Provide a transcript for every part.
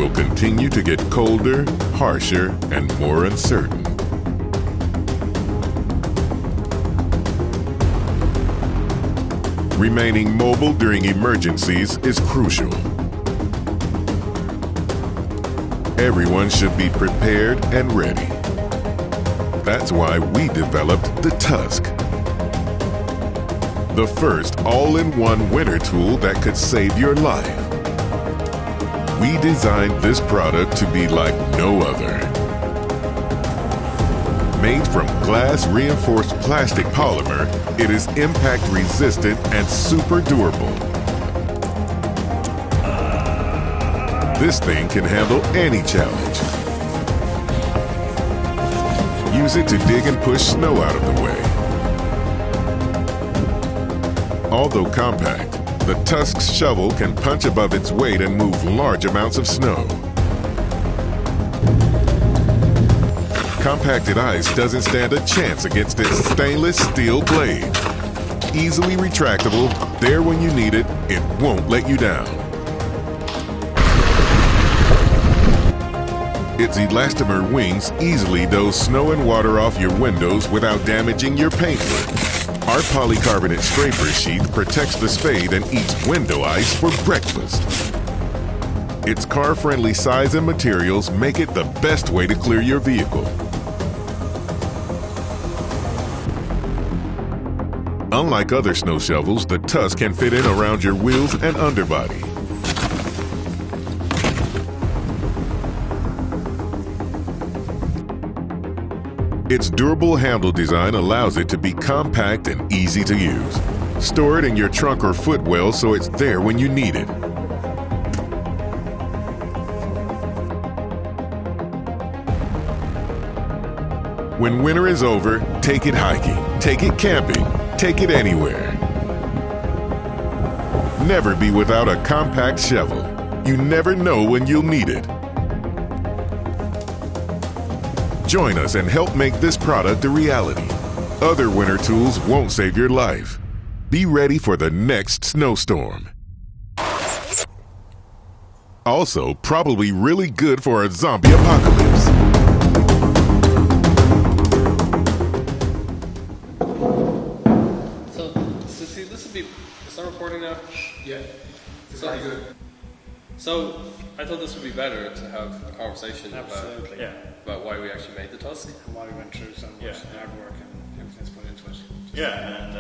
will continue to get colder, harsher, and more uncertain. Remaining mobile during emergencies is crucial. Everyone should be prepared and ready. That's why we developed the TUSK, the first all-in-one winter tool that could save your life. We designed this product to be like no other. Made from glass-reinforced plastic polymer, it is impact-resistant and super durable. This thing can handle any challenge. Use it to dig and push snow out of the way. Although compact, the TUSK's shovel can punch above its weight and move large amounts of snow. Compacted ice doesn't stand a chance against its stainless steel blade. Easily retractable, there when you need it, it won't let you down. Its elastomer wings easily douse snow and water off your windows without damaging your paintwork. Our polycarbonate scraper sheath protects the spade and eats window ice for breakfast. Its car-friendly size and materials make it the best way to clear your vehicle. Unlike other snow shovels, the TUSK can fit in around your wheels and underbody. Its durable handle design allows it to be compact and easy to use. Store it in your trunk or footwell so it's there when you need it. When winter is over, take it hiking, take it camping, take it anywhere. Never be without a compact shovel. You never know when you'll need it. Join us and help make this product a reality. Other winter tools won't save your life. Be ready for the next snowstorm. Also, probably really good for a zombie apocalypse. So see, this would be, is that recording now? Yeah, it's So- very good. So I thought this would be better to have a conversation Absolutely. about why we actually made the TUSK. And why we went through so much hard work and everything's put into it. Yeah, and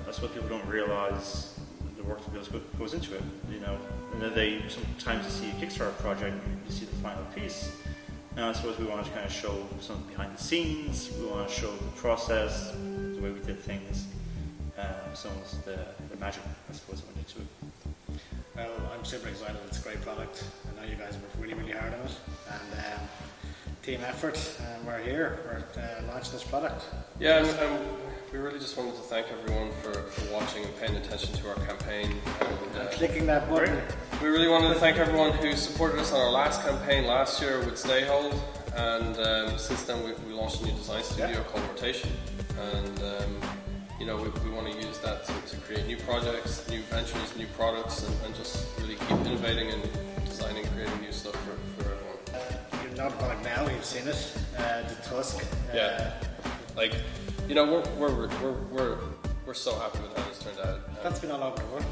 that's what people don't realise, the work that goes into it, you know. And then sometimes you see a Kickstarter project, you see the final piece. Now I suppose we wanted to kind of show some behind the scenes, we want to show the process, the way we did things, some of the magic, I suppose, that went into it. Well, I'm super excited. It's a great product. I know you guys worked really, really hard on it. And team effort, and we're here. We're launching this product. Yeah, and we really just wanted to thank everyone for watching and paying attention to our campaign. And clicking that button. We really wanted to thank everyone who supported us on our last campaign last year with Stay Hold, and since then we launched a new design studio called Rotation, and you know, we want to use that to create new projects, new ventures, new products, and just really keep innovating and designing, creating new stuff for everyone. You know the product now. You've seen it. The TUSK. Yeah, like, you know, we're so happy with how this turned out. That's been all over the world.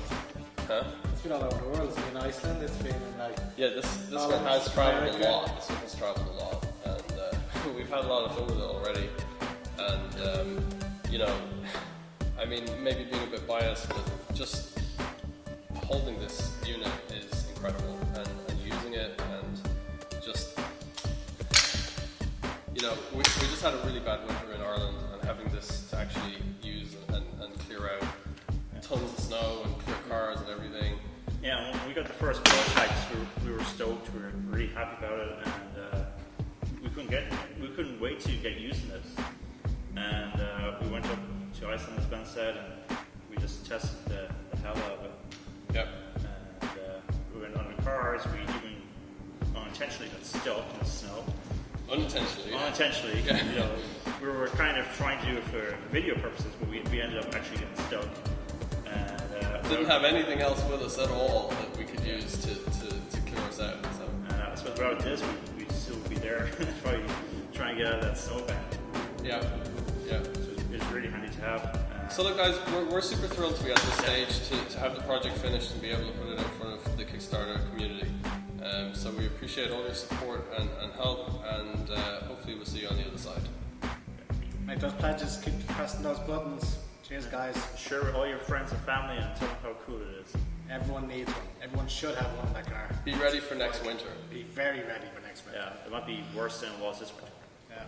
Huh? It's been all over the world. It's been in Iceland. It's been in like. Yeah, this one has traveled a lot. This one has traveled a lot, and we've had a lot of fun with it already. And you know, I mean, maybe being a bit biased, but just holding this unit is incredible, and using it, and just, you know, we just had a really bad winter in Ireland, and having this to actually use and clear out tons of snow and clear cars and everything. Yeah, when we got the first prototypes, we were stoked, we were really happy about it, and we couldn't wait to get using it. And we went up to Iceland, as Ben said, and we just tested the hell out of it. Yep. And we went on the cars, we even unintentionally got stuck in the snow. Unintentionally. Yeah. Unintentionally, Yeah. you know, we were kind of trying to do it for video purposes, but we ended up actually getting stuck. And didn't have anything else with us at all that we could use to clear us out. So. So without this, we'd still be there, probably trying to get out of that snowbank. Yeah, yeah. So it's really handy to have. So look guys, we're super thrilled to be at this stage, to have the project finished and be able to put it in front of the Kickstarter community. So we appreciate all your support and help, and hopefully we'll see you on the other side. Make those pledges, keep pressing those buttons. Cheers guys. Share with all your friends and family and tell them how cool it is. Everyone needs one. Everyone should have one in their car. Be ready for next winter. Be very ready for next winter. Yeah, it might be worse than it was this winter. Yeah.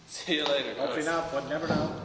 See you later, guys. Hopefully not, but never know.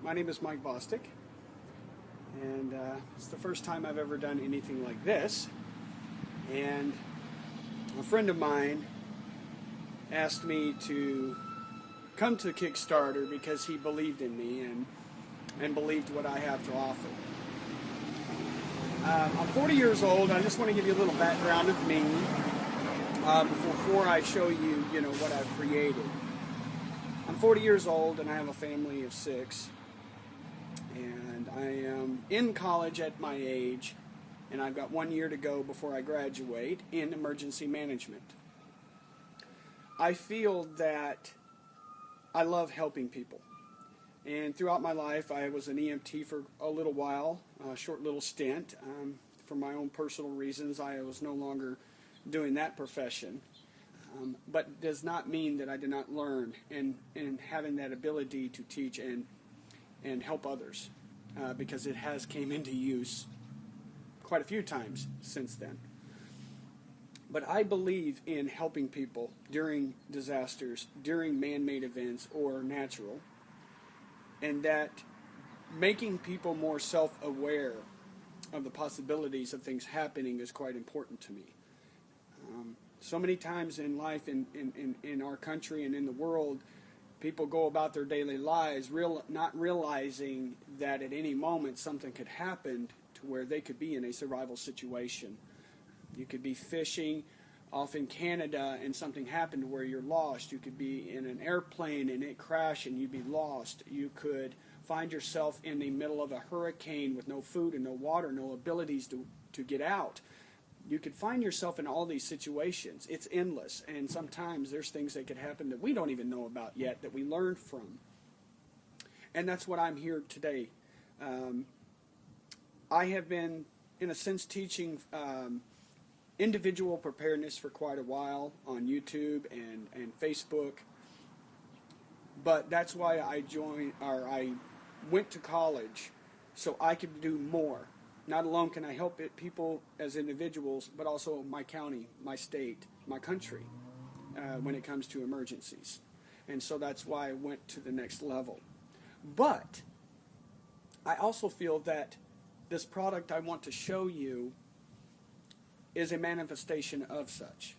My name is Mike Bostic, and it's the first time I've ever done anything like this. And a friend of mine asked me to come to Kickstarter because he believed in me and believed what I have to offer. I'm 40 years old. I just want to give you a little background of me before I show you, what I've created. I'm 40 years old and I have a family of 6. And I am in college at my age, and I've got 1 year to go before I graduate in emergency management. I feel that I love helping people. And throughout my life, I was an EMT for a little while, a short little stint. For my own personal reasons, I was no longer doing that profession. But it does not mean that I did not learn and having that ability to teach and help others, because it has came into use quite a few times since then. But I believe in helping people during disasters, during man-made events or natural, and that making people more self-aware of the possibilities of things happening is quite important to me. So many times in life, in our country and in the world, people go about their daily lives not realizing that at any moment something could happen to where they could be in a survival situation. You could be fishing off in Canada and something happened where you're lost. You could be in an airplane and it crashed and you'd be lost. You could find yourself in the middle of a hurricane with no food and no water, no abilities to get out. You could find yourself in all these situations. It's endless, and sometimes there's things that could happen that we don't even know about yet that we learn from. And that's what I'm here today. I have been, in a sense, teaching individual preparedness for quite a while on YouTube and Facebook. But that's why I went to college, so I could do more. Not alone can I help people as individuals, but also my county, my state, my country, when it comes to emergencies. And so that's why I went to the next level. But I also feel that this product I want to show you is a manifestation of such.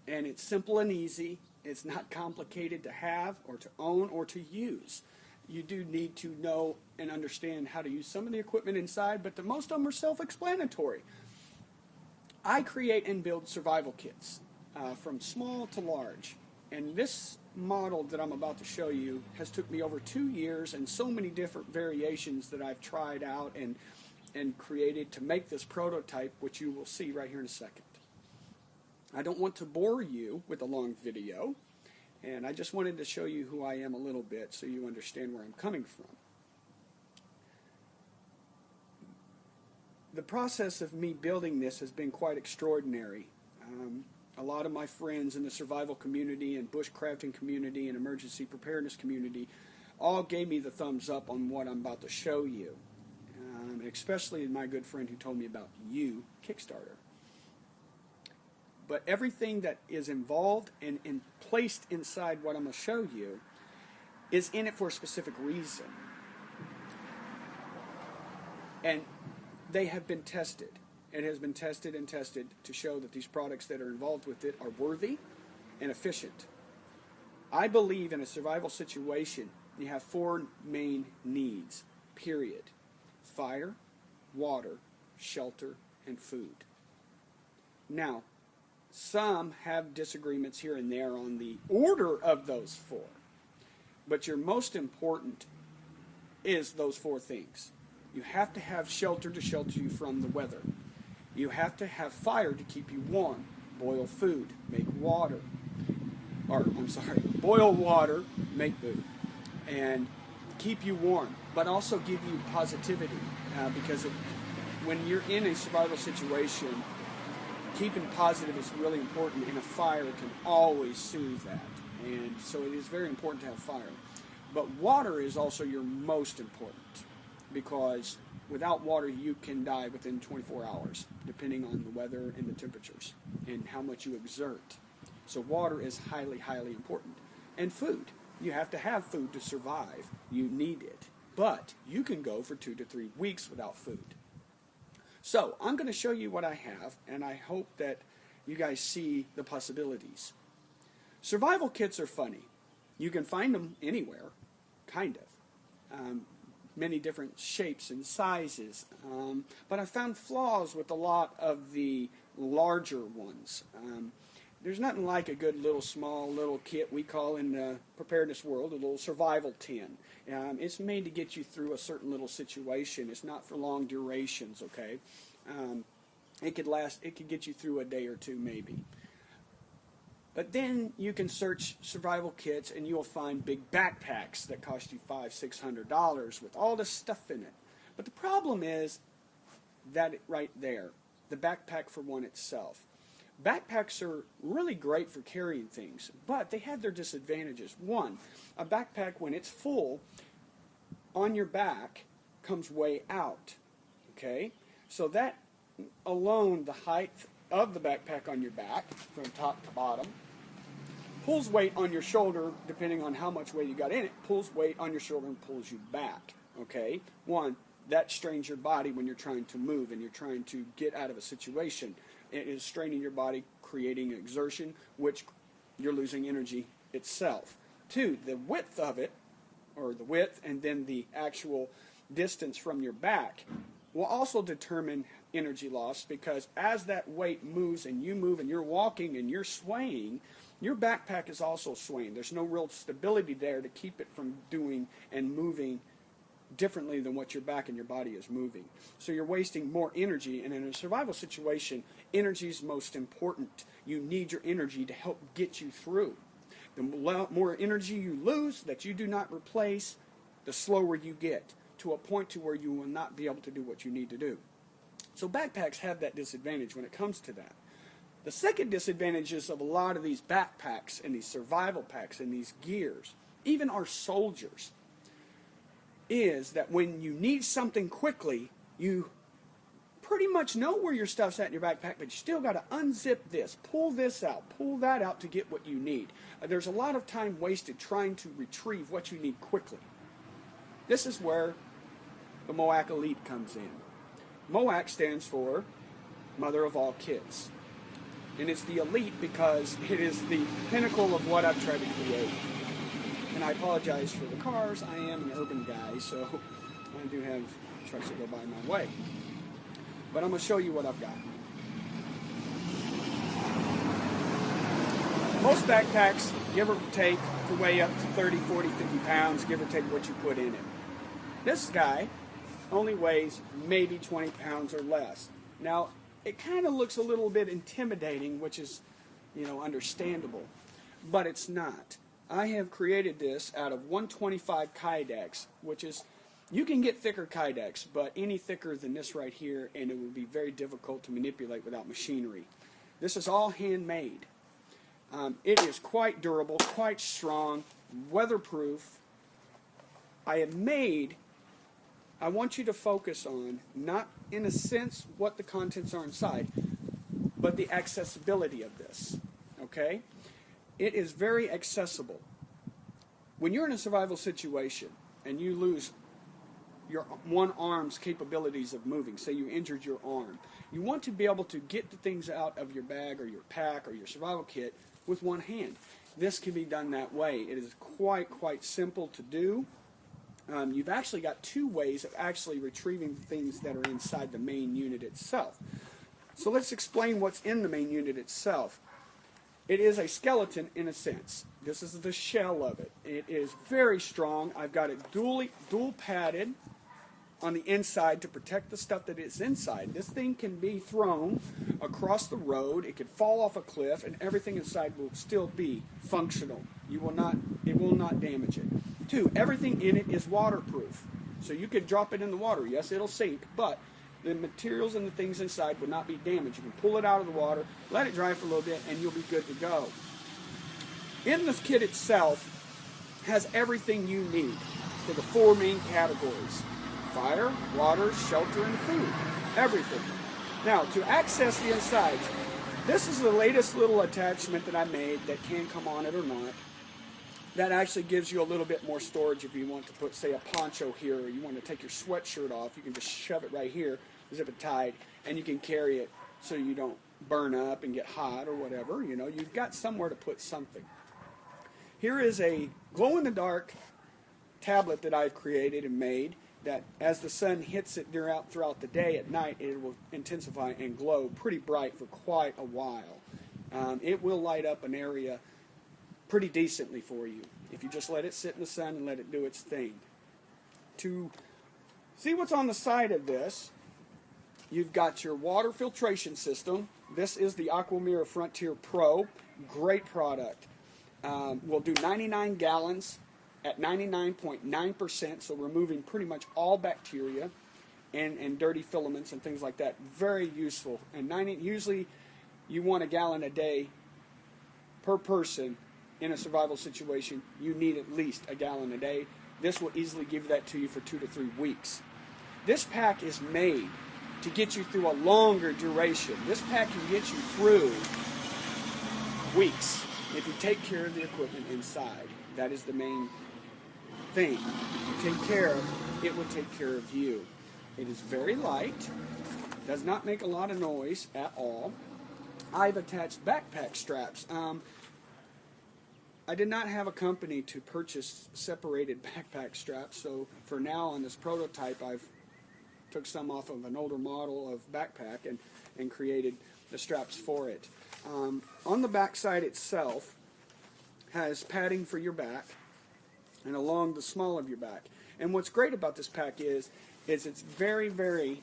And it's simple and easy. It's not complicated to have or to own or to use. You do need to know and understand how to use some of the equipment inside, but most of them are self-explanatory. I create and build survival kits from small to large. And this model that I'm about to show you has took me over 2 years and so many different variations that I've tried out and created to make this prototype, which you will see right here in a second. I don't want to bore you with a long video, and I just wanted to show you who I am a little bit so you understand where I'm coming from. The process of me building this has been quite extraordinary. A lot of my friends in the survival community and bushcrafting community and emergency preparedness community all gave me the thumbs up on what I'm about to show you, especially my good friend who told me about Kickstarter. But everything that is involved and placed inside what I'm going to show you is in it for a specific reason. And they have been tested. It has been tested and tested to show that these products that are involved with it are worthy and efficient. I believe in a survival situation, you have 4 main needs, period. Fire, water, shelter, and food. Now, some have disagreements here and there on the order of those 4. But your most important is those 4 things. You have to have shelter to shelter you from the weather. You have to have fire to keep you warm. Boil food, make water. Boil water, make food. And keep you warm, but also give you positivity. Because when you're in a survival situation, keeping positive is really important, and a fire can always soothe that. And so it is very important to have fire. But water is also your most important, because without water you can die within 24 hours, depending on the weather and the temperatures and how much you exert. So water is highly, highly important. And food. You have to have food to survive. You need it. But you can go for 2 to 3 weeks without food. So I'm going to show you what I have, and I hope that you guys see the possibilities. Survival kits are funny. You can find them anywhere, kind of. Many different shapes and sizes. But I found flaws with a lot of the larger ones. There's nothing like a good little small little kit we call in the preparedness world a little survival tin. It's made to get you through a certain little situation. It's not for long durations, okay? It could get you through a day or two maybe. But then you can search survival kits and you'll find big backpacks that cost you $500–600 with all this stuff in it. But the problem is that right there, the backpack for one itself. Backpacks are really great for carrying things, but they have their disadvantages. One, a backpack when it's full on your back comes way out. Okay? So that alone, the height of the backpack on your back from top to bottom pulls weight on your shoulder, depending on how much weight you got in it, pulls weight on your shoulder and pulls you back. Okay? One, that strains your body when you're trying to move and you're trying to get out of a situation. It is straining your body, creating exertion, which you're losing energy itself. Two, the width of it, or the width and then the actual distance from your back will also determine energy loss, because as that weight moves and you're walking and you're swaying, your backpack is also swaying. There's no real stability there to keep it from doing and moving differently than what your back and your body is moving. So you're wasting more energy, and in a survival situation, energy is most important. You need your energy to help get you through. The more energy you lose that you do not replace, the slower you get to a point to where you will not be able to do what you need to do. So backpacks have that disadvantage when it comes to that. The second disadvantage is of a lot of these backpacks and these survival packs and these gears, even our soldiers, is that when you need something quickly, you pretty much know where your stuff's at in your backpack, but you still got to unzip this, pull this out, pull that out to get what you need. There's a lot of time wasted trying to retrieve what you need quickly. This is where the M.O.A.K Elite comes in. M.O.A.K stands for Mother of All Kits. And it's the elite because it is the pinnacle of what I've tried to create. And I apologize for the cars. I am an urban guy, so I do have trucks that go by my way. But I'm going to show you what I've got. Most backpacks, give or take, to weigh up to 30, 40, 50 pounds, give or take what you put in it. This guy only weighs maybe 20 pounds or less. Now, it kind of looks a little bit intimidating, which is, understandable, but it's not. I have created this out of 125 Kydex, which is, you can get thicker Kydex, but any thicker than this right here, and it would be very difficult to manipulate without machinery. This is all handmade. It is quite durable, quite strong, weatherproof. I want you to focus on, not in a sense what the contents are inside, but the accessibility of this, okay? It is very accessible. When you're in a survival situation and you lose your one arm's capabilities of moving, say you injured your arm, you want to be able to get the things out of your bag or your pack or your survival kit with one hand. This can be done that way. It is quite simple to do. You've actually got two ways of actually retrieving things that are inside the main unit itself. So let's explain what's in the main unit itself. It is a skeleton in a sense. This is the shell of it. It is very strong. I've got it dual padded on the inside to protect the stuff that is inside. This thing can be thrown across the road. It could fall off a cliff, and everything inside will still be functional. It will not damage it. Two, everything in it is waterproof. So you could drop it in the water. Yes, it'll sink, but the materials and the things inside will not be damaged. You can pull it out of the water, let it dry for a little bit, and you'll be good to go. In this kit itself has everything you need for the four main categories: fire, water, shelter, and food. Everything. Now, to access the insides, this is the latest little attachment that I made that can come on it or not. That actually gives you a little bit more storage if you want to put, say, a poncho here, or you want to take your sweatshirt off. You can just shove it right here, zip it tight, and you can carry it so you don't burn up and get hot or whatever. You've got somewhere to put something. Here is a glow-in-the-dark tablet that I've created and made that as the sun hits it throughout the day, at night it will intensify and glow pretty bright for quite a while. It will light up an area pretty decently for you if you just let it sit in the sun and let it do its thing. To see what's on the side of this, You've got your water filtration system. This is the Aquamira Frontier Pro. Great product. We'll do 99 gallons at 99.9%, so removing pretty much all bacteria and dirty filaments and things like that. Very useful. And usually you want a gallon a day per person in a survival situation. You need at least a gallon a day. This will easily give that to you for 2 to 3 weeks. This pack is made to get you through a longer duration. This pack can get you through weeks if you take care of the equipment inside. That is the main thing. If you take care of it, will take care of you. It is very light, does not make a lot of noise at all. I've attached backpack straps. I did not have a company to purchase separated backpack straps, so for now on this prototype I've took some off of an older model of backpack and created the straps for it. On the back side itself has padding for your back and along the small of your back. And what's great about this pack is it's very, very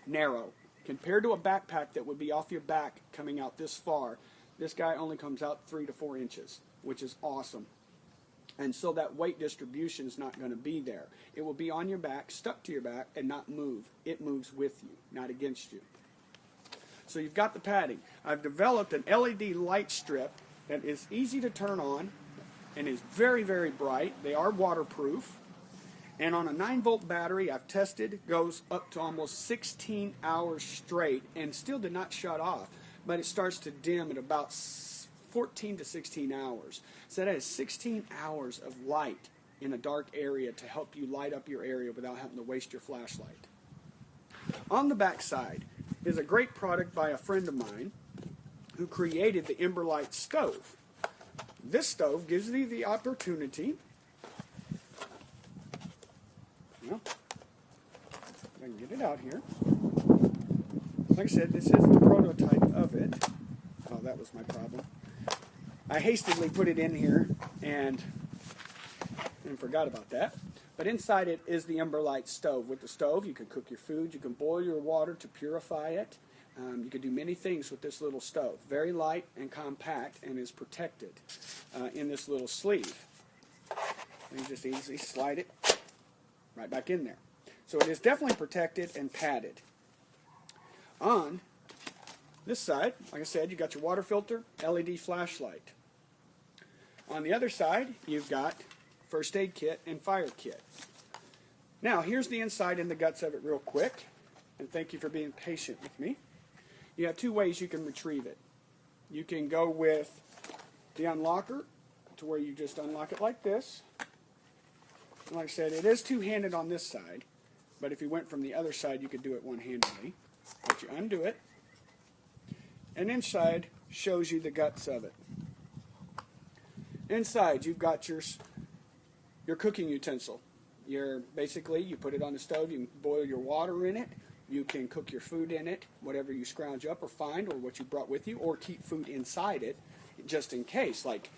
narrow. Compared to a backpack that would be off your back coming out this far, this guy only comes out 3 to 4 inches, which is awesome. And so that weight distribution is not going to be there. It will be on your back, stuck to your back, and not move. It moves with you, not against you. So you've got the padding. I've developed an LED light strip that is easy to turn on and is very, very bright. They are waterproof. And on a 9-volt battery, I've tested, goes up to almost 16 hours straight and still did not shut off. But it starts to dim at about 14 to 16 hours. So that is 16 hours of light in a dark area to help you light up your area without having to waste your flashlight. On the back side is a great product by a friend of mine who created the Emberlight stove. This stove gives you the opportunity, well, if I can get it out here. Like I said, this is the prototype of it. Oh, that was my problem. I hastily put it in here and forgot about that. But inside it is the Emberlight stove. With the stove, you can cook your food, you can boil your water to purify it. You can do many things with this little stove. Very light and compact and is protected in this little sleeve. And you just easily slide it right back in there. So it is definitely protected and padded. On this side, like I said, you got your water filter, LED flashlight. On the other side, you've got first aid kit and fire kit. Now, here's the inside and the guts of it real quick. And thank you for being patient with me. You have 2 ways you can retrieve it. You can go with the unlocker to where you just unlock it like this. And like I said, it is two-handed on this side. But if you went from the other side, you could do it one-handedly. But you undo it. And inside shows you the guts of it. Inside, you've got your cooking utensil. Basically, you put it on the stove, you can boil your water in it, you can cook your food in it, whatever you scrounge up or find, or what you brought with you, or keep food inside it, just in case, like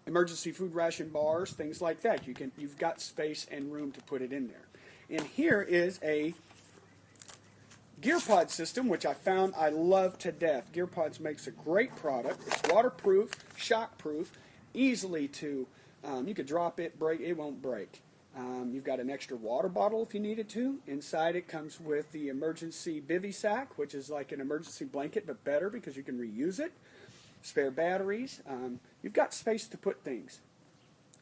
emergency food ration bars, things like that. You've got space and room to put it in there. And here is a GearPod system, which I found I love to death. GearPods makes a great product. It's waterproof, shockproof, easily to, you could drop it, break, it won't break. You've got an extra water bottle if you needed to. Inside it comes with the emergency bivy sack, which is like an emergency blanket, but better because you can reuse it. Spare batteries. You've got space to put things.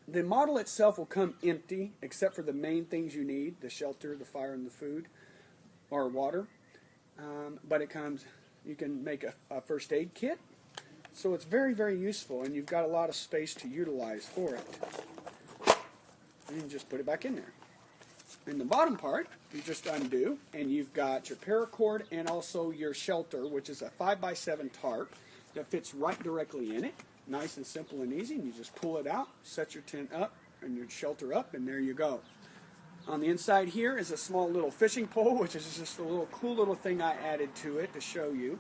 The model itself will come empty, except for the main things you need, the shelter, the fire, and the food, or water. But it comes, you can make a first aid kit. So it's very, very useful, and you've got a lot of space to utilize for it. And you just put it back in there. In the bottom part, you just undo, and you've got your paracord and also your shelter, which is a 5x7 tarp that fits right directly in it. Nice and simple and easy, and you just pull it out, set your tent up, and your shelter up, and there you go. On the inside here is a small little fishing pole, which is just a little cool little thing I added to it to show you.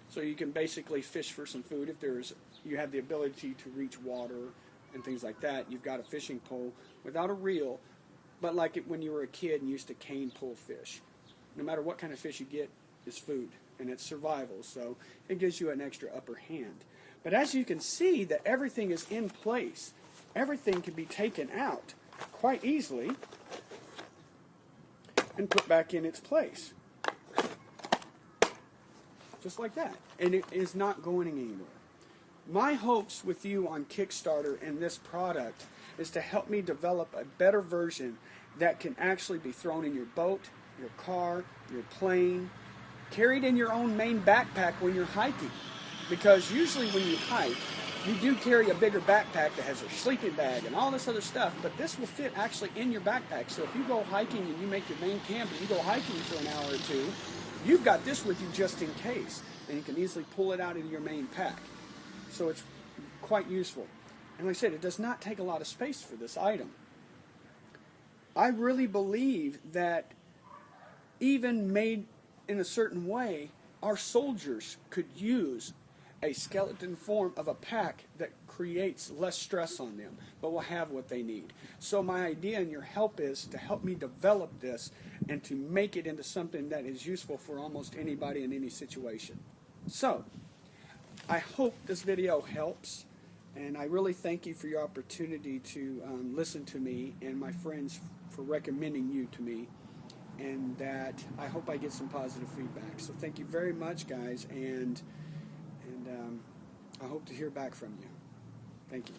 So you can basically fish for some food if you have the ability to reach water and things like that. You've got a fishing pole without a reel but like when you were a kid and used to cane pull fish. No matter what kind of fish you get, is food, and it's survival, so it gives you an extra upper hand. But as you can see, that everything is in place. Everything can be taken out quite easily and put back in its place. Just like that. And it is not going anywhere. My hopes with you on Kickstarter and this product is to help me develop a better version that can actually be thrown in your boat, your car, your plane, carried in your own main backpack when you're hiking. Because usually when you hike, you do carry a bigger backpack that has a sleeping bag and all this other stuff, but this will fit actually in your backpack. So if you go hiking and you make your main camp and you go hiking for an hour or two, you've got this with you just in case, and you can easily pull it out of your main pack. So it's quite useful. And like I said, it does not take a lot of space for this item. I really believe that even made in a certain way, our soldiers could use a skeleton form of a pack that creates less stress on them, but will have what they need. So my idea and your help is to help me develop this and to make it into something that is useful for almost anybody in any situation. So, I hope this video helps, and I really thank you for your opportunity to listen to me and my friends for recommending you to me, and that I hope I get some positive feedback. So thank you very much, guys, and I hope to hear back from you. Thank you.